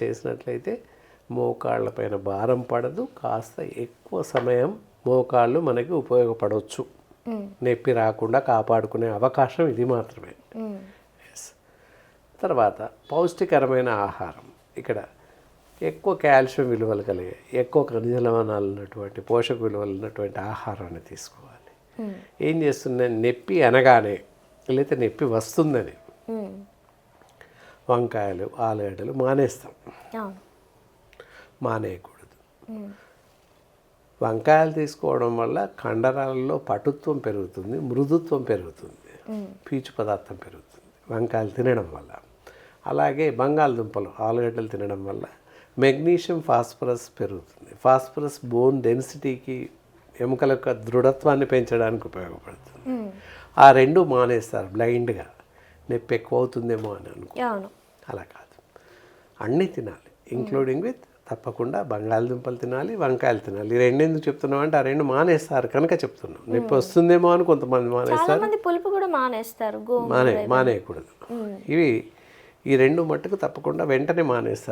చేసినట్లయితే మోకాళ్ళ పైన భారం పడదు, కాస్త ఎక్కువ సమయం మోకాళ్ళు మనకి ఉపయోగపడవచ్చు. నొప్పి రాకుండా కాపాడుకునే అవకాశం ఇది మాత్రమే. తర్వాత పౌష్టికరమైన ఆహారం. ఇక్కడ ఎక్కువ కాల్షియం విలువలు కలిగే, ఎక్కువ ఖనిజ లవణాలు ఉన్నటువంటి, పోషక విలువలు ఉన్నటువంటి ఆహారాన్ని తీసుకోవాలి. ఏం చేస్తుంది, నొప్పి అనగానే లేకపోతే నొప్పి వస్తుందని వంకాయలు, ఆలుగడ్డలు మానేస్తాం. మానేయకూడదు. వంకాయలు తీసుకోవడం వల్ల కండరాలలో పటుత్వం పెరుగుతుంది, మృదుత్వం పెరుగుతుంది, పీచు పదార్థం పెరుగుతుంది వంకాయలు తినడం వల్ల. అలాగే బంగాళదుంపలు, ఆలుగడ్డలు తినడం వల్ల మెగ్నీషియం, ఫాస్ఫరస్ పెరుగుతుంది. ఫాస్ఫరస్ బోన్ డెన్సిటీకి, ఎముకల యొక్క దృఢత్వాన్ని పెంచడానికి ఉపయోగపడుతుంది. ఆ రెండు మానేస్తారు బ్లైండ్గా, నొప్పి ఎక్కువ అవుతుందేమో అని అనుకో. అలా కాదు, అన్నీ తినాలి, ఇంక్లూడింగ్ విత్ తప్పకుండా బంగాళదుంపలు తినాలి, వంకాయలు తినాలి. ఈ రెండు ఎందుకు చెప్తున్నాం అంటే ఆ రెండు మానేస్తారు కనుక చెప్తున్నాం. నొప్పి వస్తుందేమో అని కొంతమంది మానేస్తారు, పులుపు కూడా మానేస్తారు, మానేయకూడదు. ఈ రెండు మట్టుకు తప్పకుండా వెంటనే మానేస్తారు.